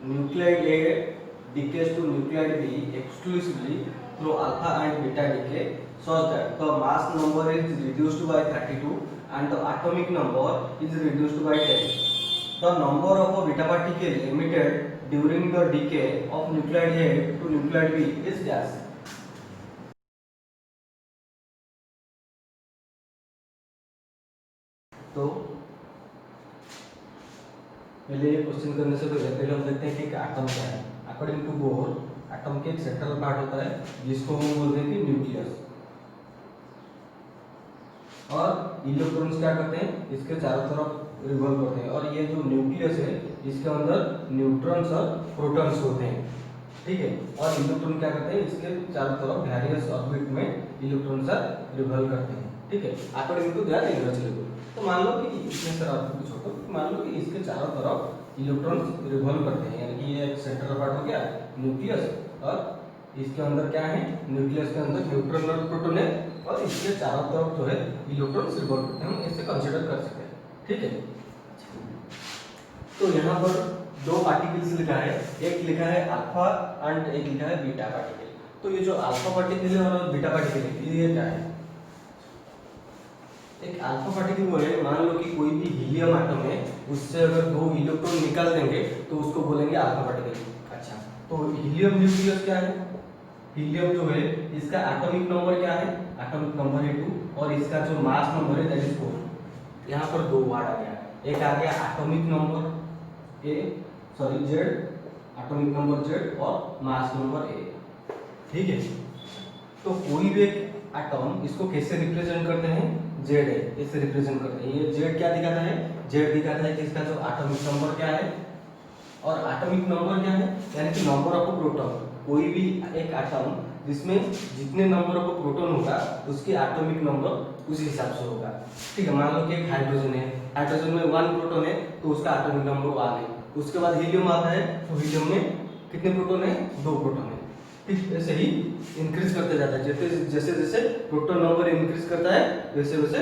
nuclide A decays to nuclide B exclusively through alpha and beta decay such that the mass number is reduced by 32 and the atomic number is reduced by 10. The number of a beta particle emitted during the decay of nuclide A to nuclide B is dash. तो पहले ये question करने से पहले हम देखते हैं कि एक एटम क्या है। अकॉर्डिंग टू बोर एटम के एक सेंट्रल पार्ट होता है जिसको हम बोलते हैं कि न्यूक्लियस, और इलेक्ट्रॉन्स क्या करते हैं, इसके चारों तरफ रिवॉल्व करते हैं। और ये जो न्यूक्लियस है इसके अंदर न्यूट्रॉन्स और प्रोटॉन्स होते हैं, ठीक है। और इलेक्ट्रॉन क्या करते हैं, इसके चारों तरफ वेरियस ऑर्बिट में इलेक्ट्रॉन्स रिवॉल्व करते हैं, ठीक है, according to that energy level. तो मान लो कि इसमें सर आपको कुछ होता है, मान लो कि इसके चारों तरफ इलेक्ट्रॉन्स रिवॉल्व करते हैं, यानी कि ये एक सेंट्रल पार्ट हो गया न्यूक्लियस, और इसके अंदर क्या है, न्यूक्लियस के अंदर न्यूट्रॉन और प्रोटॉन है, और इसके चारों तरफ जो है इलेक्ट्रॉन्स रिवॉल्व करते हैं, हम इसे कंसीडर कर सकते हैं, ठीक है। तो यहाँ पर दो पार्टिकल्स लिखा है, एक लिखा है अल्फा एंड एक लिखा है बीटा पार्टिकल। तो ये जो अल्फा पार्टिकल है और बीटा पार्टिकल है ये क्या है। एक अल्फा पार्टिकल वो है, मान लो कि कोई भी हीलियम एटम है, उससे अगर दो इलेक्ट्रॉन निकाल देंगे तो उसको बोलेंगे अल्फा पार्टिकल। अच्छा, तो हीलियम न्यूक्लियस क्या है, हीलियम जो है इसका एटॉमिक नंबर क्या है, एटॉमिक नंबर है 2, और इसका जो मास नंबर है दैट इज 4। यहाँ पर दो वर्ड आ गया, एक आ गया atomic number Z, atomic number Z, और मास नंबर ए, ठीक है। तो कोई भी एक एटम इसको कैसे रिप्रेजेंट करते हैं, जेड है इसे रिप्रेजेंट करते हैं। ये जेड क्या दिखाता है, जेड दिखाता है कि इसका जो एटॉमिक नंबर क्या है, और एटॉमिक नंबर क्या है, यानी कि नंबर ऑफ प्रोटॉन। कोई भी एक एटम जिसमें जितने नंबर ऑफ प्रोटॉन होगा उसके एटॉमिक नंबर उसी हिसाब से होगा, ठीक है। मान लो कि एक हाइड्रोजन है, हाइड्रोजन में 1 प्रोटॉन है तो उसका एटॉमिक नंबर 1 है। उसके बाद हीलियम आता है, तो हीलियम में कितने प्रोटॉन है, 2 प्रोटॉन है, ठीक। ऐसे ही इंक्रीज करते जाता है, जैसे जैसे प्रोटॉन नंबर इंक्रीज करता है वैसे वैसे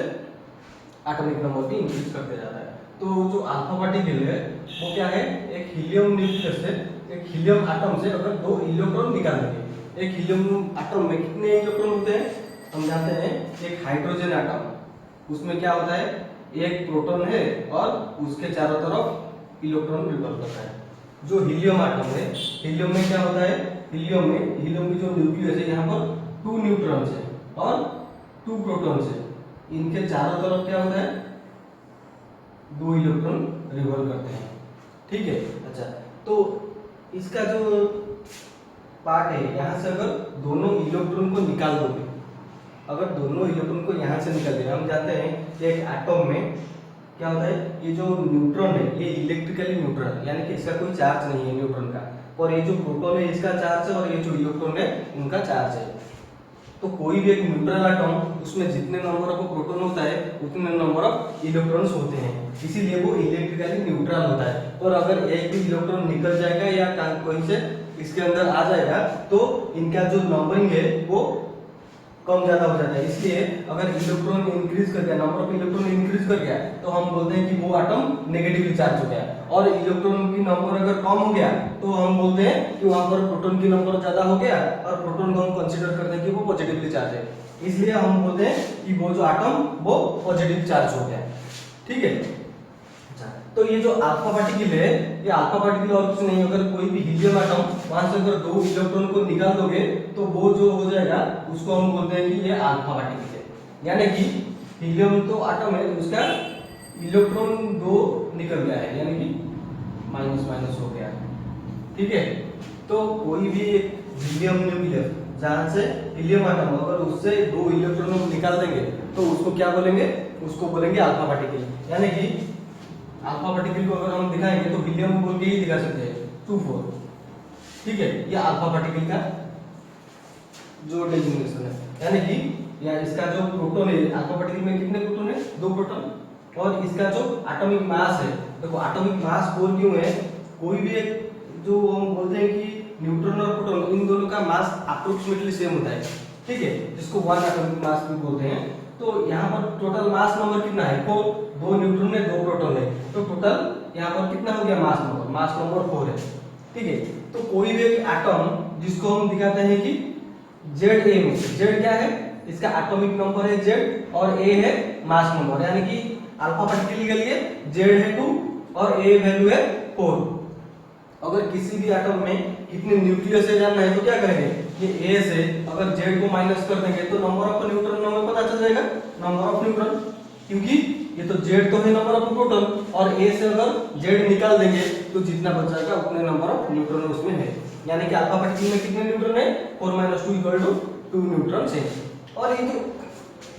एटॉमिक नंबर भी इंक्रीज करते जाता है। तो जो अल्फा पार्टिकल है वो क्या है, एक हीलियम न्यूक्लियस से, एक हीलियम एटम से अगर 2 इलेक्ट्रॉन निकाल देंगे। एक हीलियम एटम में कितने इलेक्ट्रॉन होते हैं, हम जानते हैं। एक हाइड्रोजन एटम, उसमें क्या होता है, एक प्रोटॉन है और उसके चारों तरफ इलेक्ट्रॉन रिवॉल्व करता है। जो हीलियम एटम है, हीलियम में क्या होता है, हीलियम की जो न्यूक्लियस है यहाँ पर 2 न्यूट्रॉन्स है और 2 प्रोटॉन्स है। इनके चारों तरफ क्या होता है, 2 इलेक्ट्रॉन रिवॉल्व करते हैं, ठीक है। अच्छा, तो इसका जो पार्ट है, यहाँ से अगर दोनों इलेक्ट्रॉन को निकाल दोगे, अगर दोनों इलेक्ट्रॉन को यहाँ से निकाल देंगे, हम जानते हैं कि एक एटम में क्या होता है, ये जो न्यूट्रॉन है ये इलेक्ट्रिकली न्यूट्रल है, यानी कि इसका कोई चार्ज नहीं है न्यूट्रॉन का, और ये जो प्रोटॉन है इसका चार्ज है, और ये जो इलेक्ट्रॉन है इनका चार्ज है। तो कोई भी एक न्यूट्रल एटम, उसमें जितने नंबर ऑफ प्रोटॉन होता है उतने नंबर ऑफ इलेक्ट्रॉन्स होते हैं, इसीलिए वो इलेक्ट्रिकली न्यूट्रल होता है। और अगर एक भी इलेक्ट्रॉन निकल जाएगा या कहीं से इसके अंदर आ जाएगा तो इनका जो नंबरिंग है वो कम ज्यादा हो जाता है। इसलिए अगर इलेक्ट्रॉन इंक्रीज कर गया, नंबर ऑफ इलेक्ट्रॉन इंक्रीज कर गया, तो हम बोलते हैं कि वो एटम नेगेटिवली चार्ज हो गया। और इलेक्ट्रॉन की नंबर अगर कम हो गया तो हम बोलते हैं कि वहां पर प्रोटॉन की नंबर ज्यादा हो गया, और प्रोटॉन को हम कंसीडर करते हैं कि वो पॉजिटिवली चार्ज है, इसलिए हम बोलते हैं कि वो जो एटम वो पॉजिटिव चार्ज हो गया, ठीक है। तो ये जो अल्फा पार्टिकल है, ये अल्फा पार्टिकल और कुछ नहीं, अगर कोई भी हीलियम एटम वहां से अगर 2 इलेक्ट्रॉन को निकाल दोगे तो वो जो हो जाएगा उसको हम बोलते हैं कि ये अल्फा पार्टिकल है। यानी कि हीलियम तो एटम है, उसका इलेक्ट्रॉन 2 निकल गया है, यानी कि माइनस माइनस हो गया, ठीक है। तो कोई भी हीलियम न्यूक्लियस जहां से हीलियम एटम अगर उससे 2 इलेक्ट्रॉन निकाल देंगे तो उसको क्या बोलेंगे, उसको बोलेंगे अल्फा पार्टिकल। यानी कि अल्फा पार्टिकल को अगर हम दिखाएंगे तो हीलियम बोल के ही दिखा सकते हैं 2-4, ठीक है। ये अल्फा पार्टिकल का जो डेजिग्नेशन है, यानी कि या इसका जो प्रोटॉन है, अल्फा पार्टिकल में कितने प्रोटॉन है, 2 प्रोटॉन, और इसका जो एटॉमिक मास है, देखो एटॉमिक मास बोल क्यों है, कोई भी एक जो हम बोलते हैं कि न्यूट्रॉन और प्रोटॉन इन दोनों का मास अप्रोक्सीमेटली सेम होता है, ठीक है, जिसको 1 एटॉमिक मास भी बोलते हैं। तो यहाँ पर टोटल मास नंबर कितना है, 4, 2 न्यूट्रॉन है 2 प्रोटॉन है, तो टोटल यहाँ पर कितना हो गया मास नंबर, 4 है, ठीक है। तो कोई भी एक एटम जिसको हम दिखाते हैं कि जेड ए में, जेड क्या है, इसका एटॉमिक नंबर है जेड और ए है मास नंबर, यानी कि अल्फा पार्टिकल के लिए जेड है 2 और ए वैल्यू है 4। अगर किसी भी एटम में कितने न्यूक्लियस है जानना है तो क्या करेंगे, ये ए से अगर जेड को माइनस कर देंगे तो नंबर ऑफ न्यूट्रॉन हमें पता चल जाएगा, नंबर ऑफ न्यूट्रॉन, क्योंकि ये तो जेड तो है नंबर ऑफ प्रोटॉन, और ए से अगर जेड निकाल देंगे तो जितना बच जाएगा उतने नंबर ऑफ न्यूट्रॉन उसमें है। यानी कि अल्फा पार्टिकल में कितने न्यूट्रॉन है, 4 - 2 2 न्यूट्रॉन है। और ये जो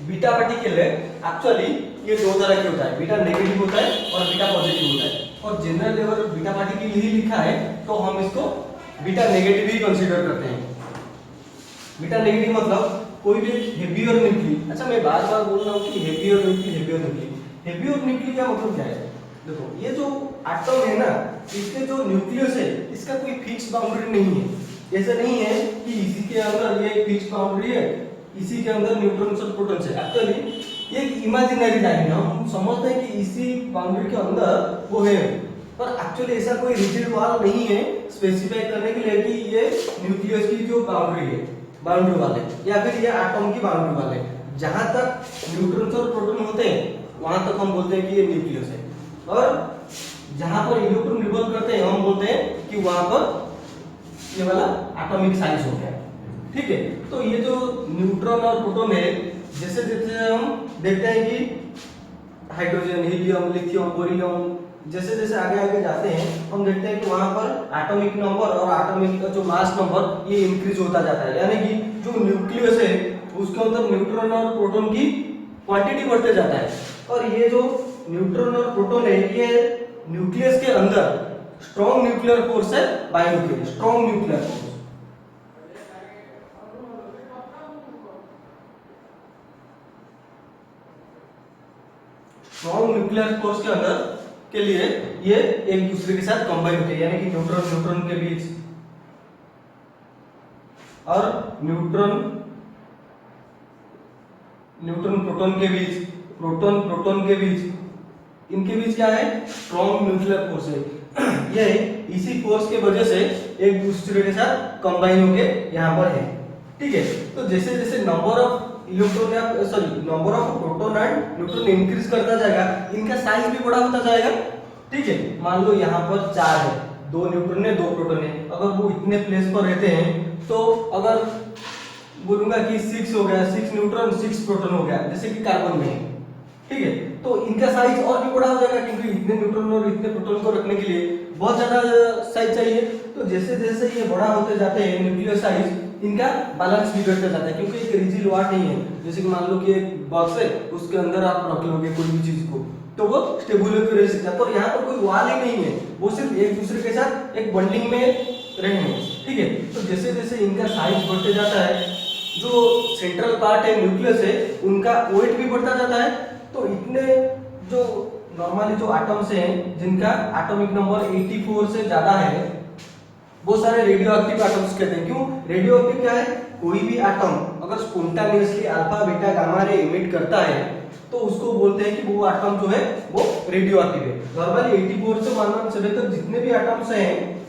बीटा पार्टिकल है एक्चुअली ये दो तरह के होता है, बीटा नेगेटिव होता है और बीटा पॉजिटिव होता है। और जनरल लेवल बीटा पार्टिकल ही लिखा है तो हम इसको बीटा नेगेटिव ही कंसीडर करते हैं। बीटा नेगेटिव मतलब कोई भी हेवी और न्यूक्ली, अच्छा मैं बार बार बोल रहा हूँ कि हेवी और न्यूक्ली, हेवी और न्यूक्ली, हेवी और न्यूक्ली का मतलब क्या है, देखो ये जो एटम है ना, इसके जो न्यूक्लियस है इसका कोई फिक्स बाउंड्री नहीं है। ऐसा नहीं है कि इसी के अंदर ये फिक्स बाउंड्री है, इसी के अंदर न्यूट्रॉन्स और प्रोटॉन्स है। एक्चुअली ये एक इमेजिनरी लाइन है, हम समझते हैं कि इसी बाउंड्री के अंदर वो है, पर एक्चुअली ऐसा कोई रिजिड वॉल नहीं है स्पेसिफाई करने के लिए कि ये न्यूक्लियस की जो बाउंड्री है, बाउंड्री वाले, या फिर ये एटम की बाउंड्री वाले, जहां तक न्यूट्रॉन्स और प्रोटॉन होते हैं वहां तक हम बोलते हैं कि ये न्यूक्लियस है, और जहां पर इलेक्ट्रॉन रिवॉल्व करते हैं हम बोलते हैं कि वहां पर ये वाला एटॉमिक साइज हो गया। ठीक है, तो ये जो न्यूट्रॉन और प्रोटॉन है, जैसे जैसे हम देखते हैं कि हाइड्रोजन, हीलियम, लिथियम, बोरियम, जैसे जैसे आगे आगे जाते हैं हम देखते हैं कि वहां पर एटॉमिक नंबर और एटॉमिक जो मास नंबर ये इंक्रीज होता जाता है, यानी कि जो न्यूक्लियस है उसके अंदर न्यूट्रॉन और प्रोटॉन की क्वांटिटी बढ़ते जाता है। और ये जो न्यूट्रॉन और प्रोटॉन है ये न्यूक्लियस के अंदर स्ट्रॉन्ग न्यूक्लियर फोर्स से बाइंड होते हैं, strong nuclear force. Strong nuclear force के अंदर के लिए ये एक दूसरे के साथ कंबाइन होते हैं, यानी कि न्यूट्रॉन न्यूट्रॉन के बीच और न्यूट्रॉन न्यूट्रॉन प्रोटॉन के बीच, प्रोटॉन प्रोटॉन के बीच, इनके बीच क्या है, स्ट्रॉन्ग न्यूक्लियर फोर्स है। ये इसी फोर्स के वजह से एक दूसरे के साथ कंबाइन होके यहाँ पर है। ठीक है, तो जैसे जैसे नंबर ऑफ इलेक्ट्रॉन या number of proton and neutron increase करता जाएगा, इनका साइज भी बड़ा होता जाएगा। ठीक है, मान लो यहाँ पर 4 है, 2 न्यूट्रॉन है 2 प्रोटॉन है, अगर वो इतने प्लेस पर रहते हैं तो अगर बोलूंगा कि 6 हो गया, 6 न्यूट्रॉन 6 प्रोटॉन हो गया, जैसे कि कार्बन में है। ठीक है, तो इनका साइज और भी बड़ा हो जाएगा, क्योंकि इतने न्यूट्रॉन और इतने प्रोटॉन को रखने के लिए बहुत ज्यादा साइज चाहिए। तो जैसे जैसे ये बड़ा होते जाते हैं न्यूक्लियर साइज, इनका बैलेंस बिगड़ता जाता है, क्योंकि एक रिजिड वाट नहीं है। जैसे कि मान लो कि एक बॉक्स है, उसके अंदर आप रख लोगे कोई भी चीज को तो वो स्टेबल होकर रह सकता है, पर यहाँ पर कोई वाल ही नहीं है, वो सिर्फ एक दूसरे के साथ एक बंडिंग में रहेंगे। ठीक है, तो जैसे जैसे इनका साइज बढ़ते जाता है, जो सेंट्रल पार्ट है न्यूक्लियस है उनका वेट भी बढ़ता जाता है। तो इतने जो नॉर्मली जो एटम्स हैं जिनका एटॉमिक नंबर 84 से ज्यादा है, वो सारे रेडियो एक्टिव एटम्स कहते हैं। क्यों रेडियो एक्टिव क्या है, कोई भी एटम अगर spontaneously alpha beta gamma ray emit करता है तो उसको बोलते हैं कि वो एटम जो है वो रेडियो एक्टिव है। नॉर्मली 84 से 117 तक जितने भी एटम्स हैं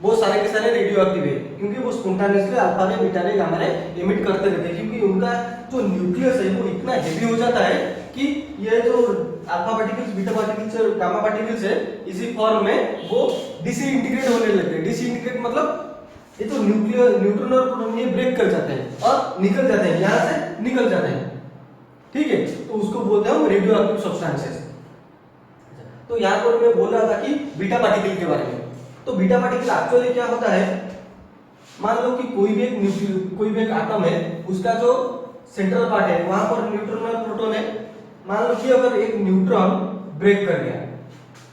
वो सारे के सारे रेडियो एक्टिव है, क्योंकि वो स्पॉन्टेनियसली अल्फा रे बीटा रे गामा रे इमिट करते रहते हैं, क्योंकि उनका जो न्यूक्लियस है वो इतना हेवी हो जाता है कि ये जो अल्फा पार्टिकल्स, बीटा पार्टिकल्स और गामा पार्टिकल्स है इसी फॉर्म में वो डिसइंटीग्रेट होने लगते हैं। डिसइंटीग्रेट मतलब ये जो न्यूट्रॉन और प्रोटॉन ये ब्रेक कर जाते हैं और निकल जाते हैं, यहां से निकल जाते हैं। ठीक है, तो उसको बोलते हैं हम रेडियो एक्टिव सब्सटेंसेस। तो यहाँ पर मैं बोल रहा था कि बीटा पार्टिकल के बारे में। तो बीटा पार्टिकल एक्चुअली क्या होता है, मान लो कि कोई भी एक एटम है, उसका जो सेंट्रल पार्ट है वहां पर न्यूट्रॉन और प्रोटॉन है। मान लो कि अगर एक न्यूट्रॉन ब्रेक कर गया,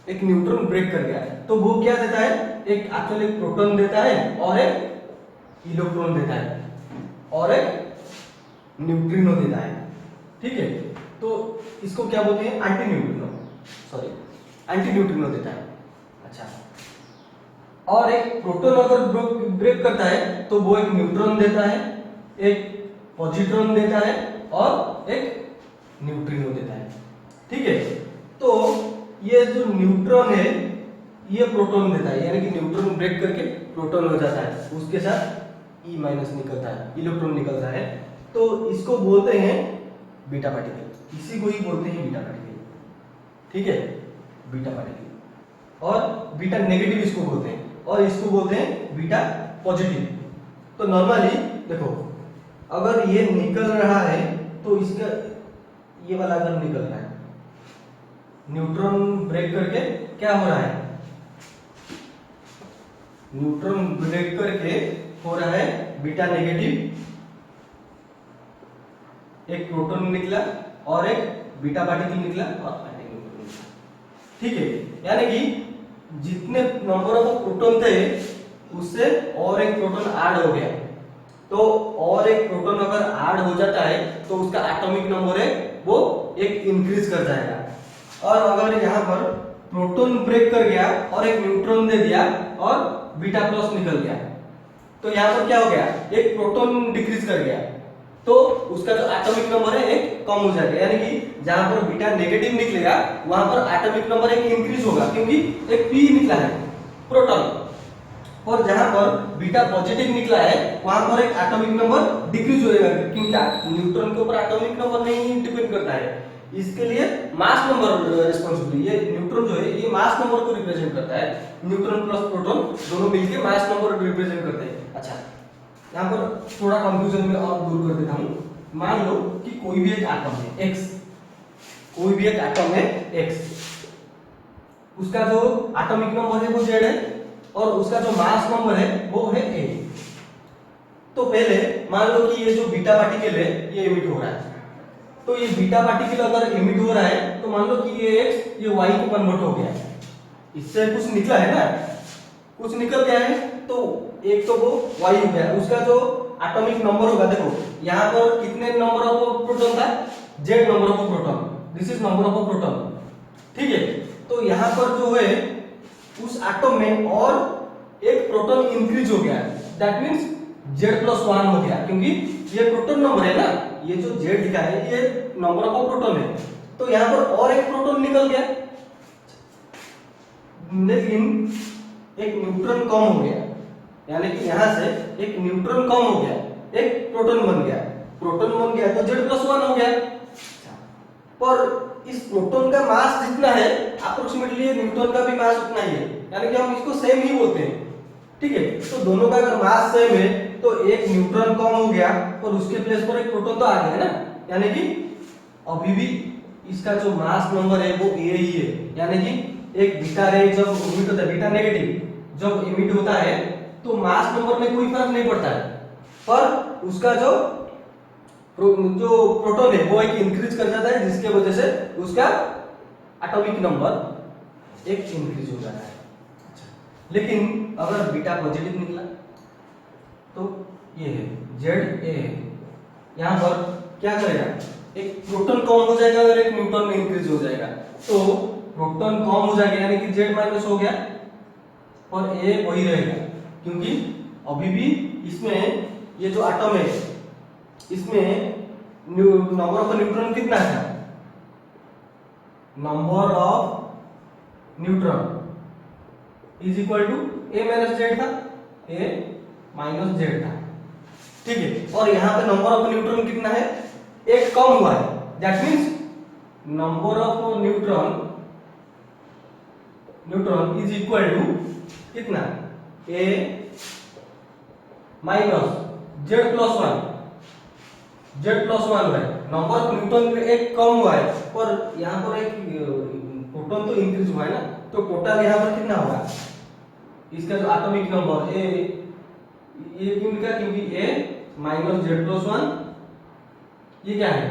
एक न्यूट्रॉन ब्रेक कर गया तो वो क्या देता है, एक एक्चुअली प्रोटॉन देता है और एक इलेक्ट्रॉन देता है और एक न्यूट्रिनो देता है। ठीक है, तो इसको क्या बोलते हैं, एंटी न्यूट्रिनो देता है। अच्छा, और एक प्रोटॉन अगर ब्रेक करता है तो वो एक न्यूट्रॉन देता है, एक पॉजिट्रॉन देता है और एक न्यूट्रिनो देता है। ठीक है, तो ये जो न्यूट्रॉन है ये प्रोटॉन देता है, यानी कि न्यूट्रॉन ब्रेक करके प्रोटॉन हो जाता है, उसके साथ E माइनस निकलता है, इलेक्ट्रॉन निकलता है। तो इसको बोलते हैं बीटा पार्टिकल, इसी को ही बोलते हैं बीटा पार्टिकल, ठीक है, बीटा पार्टिकल। और बीटा नेगेटिव इसको बोलते हैं, और इसको बोलते हैं बीटा पॉजिटिव। तो नॉर्मली देखो, अगर ये निकल रहा है तो इसका ये वाला अगर निकल रहा है, न्यूट्रॉन ब्रेक करके क्या हो रहा है, न्यूट्रॉन ब्रेक करके हो रहा है बीटा नेगेटिव, एक प्रोटॉन निकला और एक बीटा पार्टिकल निकला और एंटी न्यूट्रॉन निकला, ठीक है। यानी कि जितने नंबर ऑफ प्रोटॉन थे उससे और एक प्रोटॉन ऐड हो गया, तो और एक प्रोटॉन अगर ऐड हो जाता है तो उसका एटॉमिक नंबर है वो एक इंक्रीज कर जाएगा। और अगर यहाँ पर प्रोटॉन ब्रेक कर गया और एक न्यूट्रॉन दे दिया और बीटा प्लस निकल गया, तो यहाँ पर क्या हो गया, एक प्रोटॉन डिक्रीज कर गया, तो उसका जो एटॉमिक नंबर है एक कम हो जाएगा। यानी कि जहां पर बीटा नेगेटिव निकलेगा वहां पर एटॉमिक नंबर एक इंक्रीज होगा, क्योंकि एक पी निकला है प्रोटॉन, और जहां पर बीटा पॉजिटिव निकला है वहां पर एक एटॉमिक नंबर डिक्रीज होएगा, क्योंकि न्यूट्रॉन के ऊपर एटॉमिक नंबर नहीं डिपेंड करता है, इसके लिए मास नंबर रिस्पांसिबल। ये न्यूट्रॉन जो है ये मास नंबर को रिप्रेजेंट करता है, न्यूट्रॉन प्लस प्रोटॉन दोनों मिलकर मास नंबर रिप्रेजेंट करते हैं। अच्छा, यहाँ पर थोड़ा कंफ्यूजन में और दूर कर देता हूँ। मान लो कि कोई भी एक एटम है x, कोई भी एक एटम है x, उसका जो एटॉमिक नंबर है वो z है और उसका जो मास नंबर है वो है a। तो पहले मान लो कि ये जो बीटा पार्टिकल है ये इमिट हो रहा है, तो ये बीटा पार्टिकल अगर इमिट हो रहा है तो मान लो कि ये x ये y को कन्वर्ट हो गया है, इससे कुछ निकला है ना, कुछ निकल गया है, तो एक तो वो y हो गया, उसका जो एटॉमिक नंबर होगा, देखो यहाँ पर कितने नंबर ऑफ प्रोटॉन था, z number of proton, this is number of proton, ठीक है। तो यहाँ पर जो है उस एटम में और एक प्रोटॉन इंक्रीज हो गया, दैट मींस z+1 हो गया, क्योंकि ये प्रोटॉन नंबर है ना, ये जो z लिखा है ये नंबर ऑफ प्रोटॉन है, तो यहाँ पर और एक प्रोटॉन निकल गया, लेकिन एक न्यूट्रॉन कम हो गया, यानी कि यहां से एक न्यूट्रॉन कम हो गया, एक प्रोटॉन बन गया, प्रोटॉन बन गया तो z+1 हो गया। पर इस प्रोटॉन का मास जितना है अप्रोक्सीमेटली न्यूट्रॉन का भी मास उतना ही है, यानी कि हम इसको सेम ही बोलते हैं, ठीक है। तो दोनों का अगर मास सेम है तो एक न्यूट्रॉन कम हो गया और उसके प्लेस पर एक प्रोटॉन तो आ गया ना, यानी कि अभी भी इसका जो मास नंबर है वो a ही है, यानी कि एक बीटा रे जब इमिट होता है, बीटा नेगेटिव जब इमिट होता है तो मास नंबर में कोई फर्क नहीं पड़ता है, पर उसका जो प्रोटॉन है वो एक इंक्रीज कर जाता है, जिसके वजह से उसका एटॉमिक नंबर एक इंक्रीज हो जाता है। अच्छा, लेकिन अगर बीटा पॉजिटिव निकला तो ये है Z A है, यहाँ पर क्या करेगा, एक प्रोटॉन कम हो जाएगा और एक न्यूट्रॉन में इंक्रीज हो जाएगा, तो प्रोटॉन कम हो जाएगा यानी कि Z माइनस हो गया और A वही रहेगा, क्योंकि अभी भी इसमें ये जो एटम है इसमें नंबर ऑफ न्यूट्रॉन कितना था, number of neutron is equal to A minus Z था, A माइनस Z था, ठीक है। और यहाँ पे नंबर ऑफ न्यूट्रॉन कितना है, एक कम हुआ है, that means number of neutron is equal to कितना, A माइनस Z+1, Z+1 है, नंबर ऑफ न्यूट्रॉन में एक कम हुआ है और यहाँ पर एक प्रोटॉन तो इंक्रीज हुआ है ना, तो टोटल यहाँ पर कितना होगा, इसका जो एटॉमिक नंबर A ये क्यों लिखा, क्योंकि A माइनस Z+1 ये क्या है,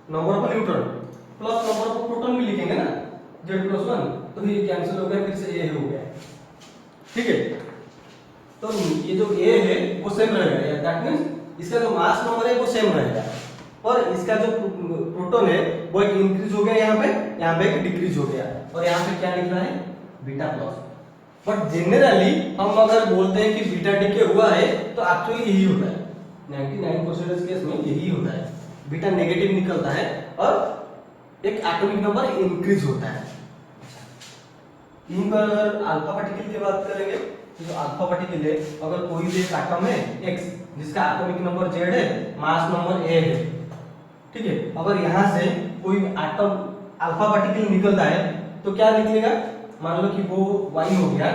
number of neutron plus number of proton भी लिखेंगे ना, Z+1, तो ये कैंसिल हो गया, फिर से A हो गया, ठीक है। तो ये जो A है वो सेम रहेगा, दैट मींस इसका जो मास नंबर है वो सेम रहेगा, और इसका जो प्रोटॉन है वो एक इंक्रीज हो गया, यहाँ पे एक डिक्रीज हो गया, और यहाँ पे क्या लिखना है, बीटा प्लस। बट जनरली हम अगर बोलते हैं कि बीटा डिके हुआ है तो एक्चुअली यही होता है, 99% केस में यही होता है, बीटा नेगेटिव निकलता है और एक एटॉमिक नंबर इंक्रीज होता है। यहीं पर अगर अल्फा पार्टिकल की बात करेंगे तो जो अल्फा पार्टिकल है, अगर कोई भी एक एटम है x जिसका एटॉमिक नंबर z है, मास नंबर a है, ठीक है, अगर यहाँ से कोई एटम अल्फा पार्टिकल निकलता है तो क्या निकलेगा, मान लो कि वो y हो गया,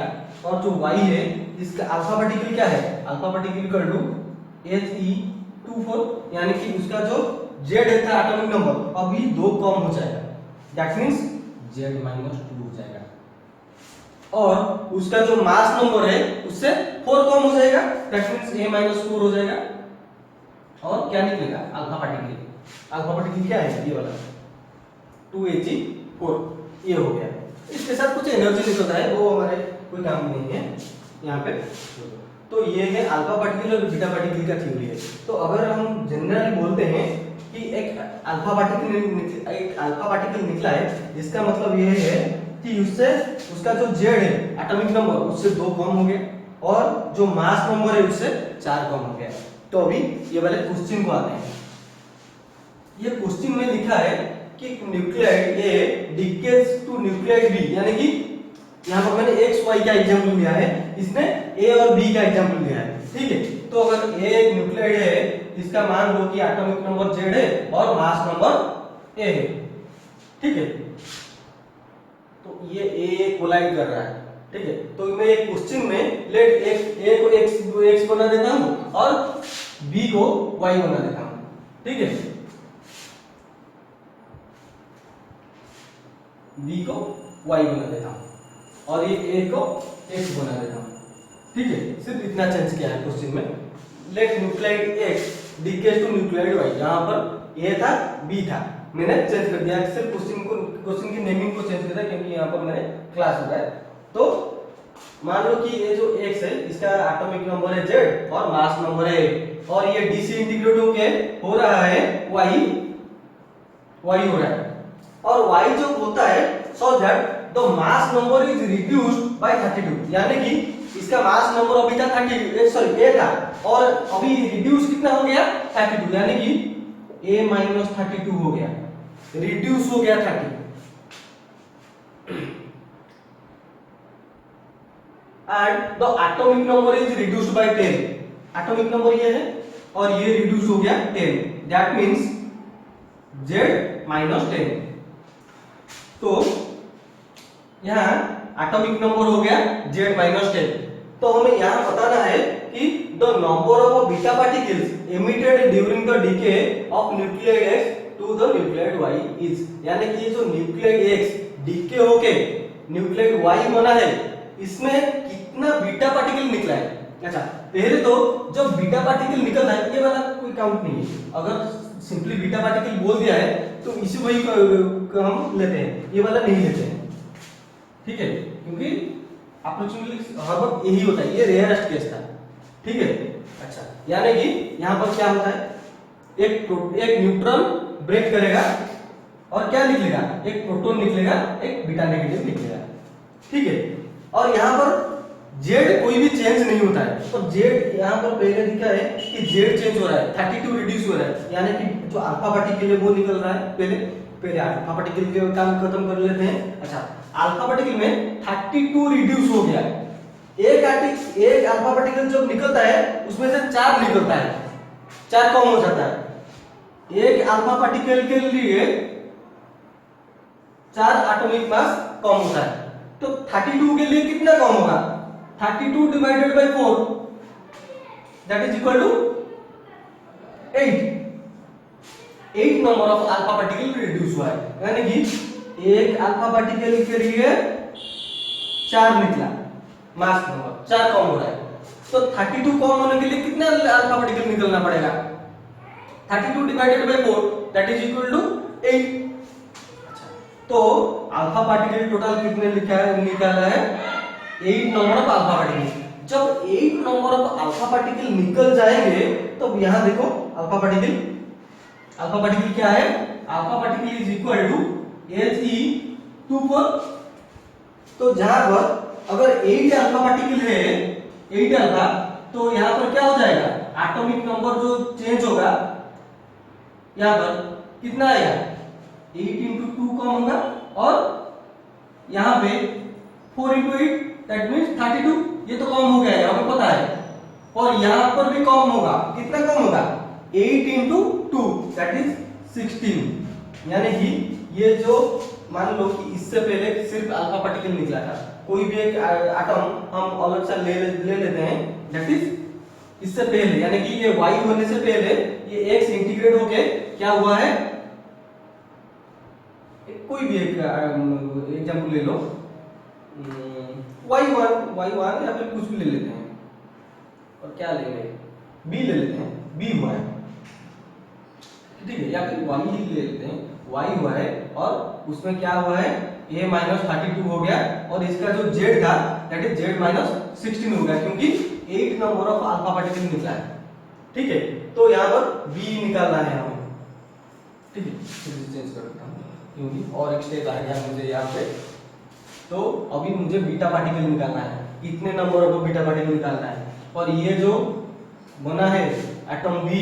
और जो y है इसका अल्फा पार्टिकल क्या है, alpha particle equal to He24, यानी कि उसका जो z है था एटॉमिक नंबर अभी 2 कम हो जाएगा, दैट मींस z-2 हो जाएगा, और उसका जो मास नंबर है उससे 4 कम हो जाएगा, दैट मींस a-4 हो जाएगा, और क्या निकलेगा, अल्फा पार्टिकल। अल्फा पार्टिकल क्या है, ये वाला 2He4, ये हो गया। इसके साथ कुछ एनर्जी निकलता है, वो हमारे कोई काम नहीं है यहाँ पे। तो ये है अल्फा पार्टिकल और बीटा पार्टिकल का थ्योरी है। तो अगर हम जनरली बोलते हैं कि एक अल्फा पार्टिकल निकला है, इसका मतलब ये है कि उससे उसका जो z है एटॉमिक नंबर उससे 2 कम हो गया, और जो मास नंबर है उससे 4 कम हो गया। तो अभी ये वाले क्वेश्चन को आते हैं। ये क्वेश्चन में लिखा है कि nuclide A decays to nuclide B, यानी कि यहाँ पर मैंने एक्स वाई का एग्जांपल लिया है, इसने ए और बी का एग्जांपल लिया है, ठीक है। तो अगर ए एक न्यूक्लियाइड है, इसका मान लो कि एटॉमिक नंबर z है और मास नंबर ए है, ठीक है, तो ये ए कोलाइड कर रहा है, ठीक है। तो मैं एक क्वेश्चन में लेट ए को x बना देता हूं और b को y बना देता हूं, ठीक है, b को y बना देता हूं और ये a को x बना देता हूं, ठीक है। सिर्फ इतना चेंज किया है क्वेश्चन में। Let nuclide x decays to nuclide y, यहां पर a था b था, मैंने चेंज कर दिया, सिर्फ क्वेश्चन की नेमिंग को चेंज कर दिया क्योंकि यहां पर मैंने क्लास हो रहा है। तो मान लो कि ये जो x है इसका एटॉमिक नंबर है z और मास नंबर है a, और ये d से इंटीग्रेट होके हो रहा है y हो रहा है, और y जो होता है so that the mass number is reduced by 32, यानी कि इसका मास नंबर अभी था 30, सॉरी a था, और अभी रिड्यूस कितना हो गया 32, यानी कि a-32 हो गया, रिड्यूस हो गया 30, and the atomic number is reduced by 10, atomic number ये है और ये रिड्यूस हो गया 10, दैट मींस z-10। तो यहाँ एटॉमिक नंबर हो गया z-10। तो हमें यहाँ बताना है कि the number of beta particles emitted during the decay of nuclide x to the nuclide y is, यानी कि ये जो न्यूक्लियाइड x डीके होके न्यूक्लियाइड y बना है, इसमें कितना बीटा पार्टिकल निकला है। अच्छा, पहले तो जब बीटा पार्टिकल निकलता है ये वाला कोई काउंट नहीं है, अगर सिंपली बीटा पार्टिकल बोल दिया है तो इसी वही को हम लेते हैं, ये वाला नहीं लेते हैं, ठीक है, क्योंकि अप्रोक्सीमेटली हर वक्त यही होता है, ये रेयरेस्ट केस था, ठीक है। अच्छा, यानी कि यहाँ पर क्या होता है, एक न्यूट्रॉन ब्रेक करेगा और क्या निकलेगा, एक प्रोटॉन निकलेगा, एक बीटा नेगेटिव निकलेगा, ठीक है। और यहाँ पर z कोई भी चेंज नहीं होता है, तो z यहाँ पर पहले दिखा है कि z चेंज हो रहा है, 32 रिड्यूस हो रहा है, यानी कि जो अल्फा पार्टिकल है वो निकल रहा है, पहले अल्फा पार्टिकल के काम खत्म कर लेते हैं। अच्छा, अल्फा पार्टिकल में 32 रिड्यूस हो गया, एक अल्फा पार्टिकल जब निकलता है उसमें से 4 निकलता है, 4 कम हो जाता है, एक अल्फा पार्टिकल के लिए 4 एटॉमिक मास कम होता है, तो 32 के लिए कितना कम होगा, 32 divided by 4 that is equal to 8 number of alpha particle reduce हुआ है, यानी कि एक अल्फा पार्टिकल के लिए 4 निकला, मास नंबर 4 कम हो रहा है, तो 32 कम होने के लिए कितना अल्फा पार्टिकल निकलना पड़ेगा, 32 divided by 4 that is equal to 8। तो अल्फा पार्टिकल टोटल कितने निकाला है, 8 नंबर ऑफ अल्फा पार्टिकल। जब 8 नंबर ऑफ अल्फा पार्टिकल निकल जाएंगे तो यहां देखो अल्फा पार्टिकल क्या है, alpha particle is equal to He24। तो जहां पर अगर 8 अल्फा पार्टिकल है, 8 अल्फा, तो यहां पर क्या हो जाएगा, एटॉमिक नंबर जो चेंज होगा यहां पर कितना आएगा, 8 into 2 कम होगा, और यहाँ पे 4 into 8 दैट मीन्स 32। ये तो कम हो गया है, हमें पता है। और यहाँ पर भी कम होगा, कितना कम होगा? 8 into 2 दैट इज 16। यानी कि ये जो मान लो कि इससे पहले सिर्फ अल्फा पार्टिकल निकला था, कोई भी एक एटम हम अलग से ले लेते हैं दैट इज इससे पहले, यानी कि ये y होने से पहले ये x इंटीग्रेट होके क्या हुआ है, कोई भी एक एग्जांपल ले लो, y1 या फिर कुछ भी ले लेते हैं, और क्या लेंगे, b ले लेते हैं, b हुआ है, ठीक है, या फिर y ही ले लेते हैं, y हुआ है, और उसमें क्या हुआ है, a माइनस 32 हो गया, और इसका जो z था दैट इज z माइनस 16 हो गया, क्योंकि 8 नंबर ऑफ अल्फा पार्टिकल निकला है, ठीक है। तो यहाँ पर b निकालना है हमें, ठीक है, चेंज कर देता हूँ क्योंकि और एक स्टेप आ गया मुझे यहाँ पे। तो अभी मुझे बीटा पार्टिकल निकालना है, इतने नंबर ऑफ बीटा पार्टिकल निकालना है, और ये जो बना है एटम बी,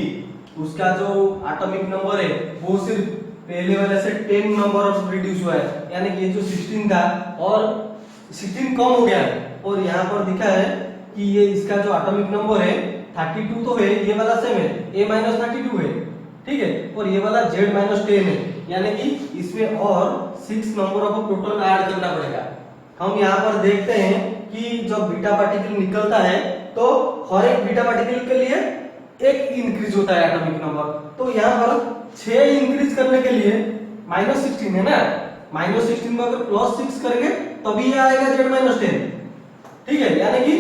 उसका जो एटॉमिक नंबर है वो सिर्फ पहले वाले से 10 नंबर ऑफ रिड्यूस हुआ है, यानी कि ये जो 16 था और 16 कम हो गया है, और यहाँ पर दिखा है कि ये इसका जो एटॉमिक नंबर है 32 तो है, ये वाला सेम है, a माइनस 32 है, ठीक है, और ये वाला z माइनस 10 है, यानी कि इसमें और 6 नंबर ऑफ प्रोटॉन ऐड करना पड़ेगा। हम यहाँ पर देखते हैं कि जब बीटा पार्टिकल निकलता है तो हर एक बीटा पार्टिकल के लिए एक इंक्रीज होता है एटॉमिक नंबर, तो यहाँ पर 6 इंक्रीज करने के लिए माइनस 16 है ना, माइनस 16 में अगर प्लस 6 करेंगे तभी ये आएगा z माइनस 10, ठीक है, यानी कि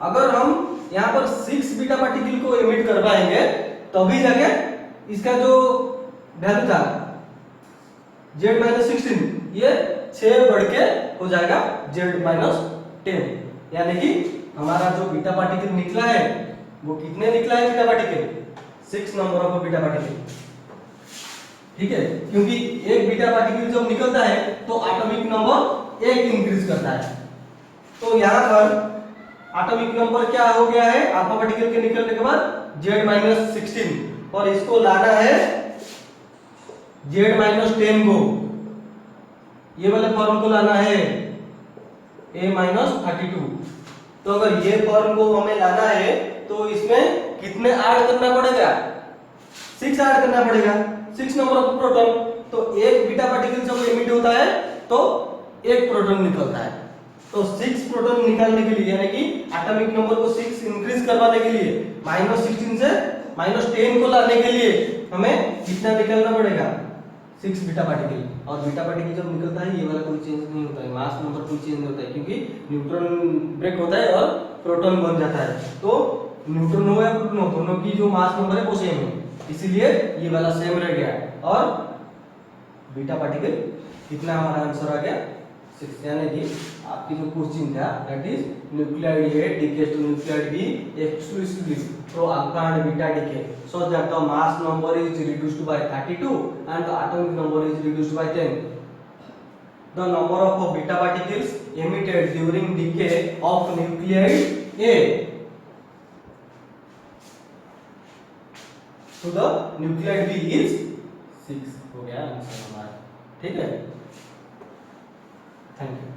अगर हम यहाँ पर 6 बीटा पार्टिकल को एमिट कर पाएंगे तभी जाके इसका जो वैल्यू था z माइनस 16 ये 6 बढ़ के हो जाएगा z माइनस 10, यानी कि हमारा जो बीटा पार्टिकल निकला है वो कितने निकला है beta particle, 6 number of beta particle, ठीक है, क्योंकि एक बीटा पार्टिकल जब निकलता है तो एटॉमिक नंबर एक इंक्रीज करता है। तो यहाँ पर एटॉमिक नंबर क्या हो गया है अल्फा पार्टिकल के निकलने के बाद z माइनस 16, और इसको लाना है z माइनस 10 को, ये वाले फॉर्म को लाना है a माइनस 32। तो अगर ये फॉर्म को हमें लाना है तो इसमें कितने ऐड करना पड़ेगा, 6 ऐड करना पड़ेगा, 6 नंबर ऑफ प्रोटॉन। तो एक बीटा पार्टिकल जब एमिट होता है तो एक प्रोटॉन निकलता है, तो 6 प्रोटॉन निकालने के लिए यानी कि एटॉमिक नंबर को 6 इंक्रीज करवाने के लिए माइनस 16 से माइनस 10 को लाने के लिए हमें कितना निकालना पड़ेगा, 6 बीटा पार्टिकल। और बीटा पार्टिकल जब निकलता है ये वाला कोई चेंज नहीं होता है, मास नंबर कोई चेंज नहीं होता है, क्योंकि न्यूट्रॉन ब्रेक होता है और प्रोटॉन बन जाता है, तो न्यूट्रॉन हो या प्रोटॉन हो दोनों की जो मास नंबर है वो सेम है, इसीलिए ये वाला सेम रह गया। और बीटा पार्टिकल कितना हमारा आंसर आ गया 6, यानी कि आपकी जो क्वेश्चन था that is nucleoid A decays to nucleoid B exclusively through alpha and beta decay, so that the mass number is reduced by 32 and the atomic number is reduced by 10. The number of beta particles emitted during decay of nuclide A to the nuclide B is 6 हो गया answer हमारा, ठीक है, thank you.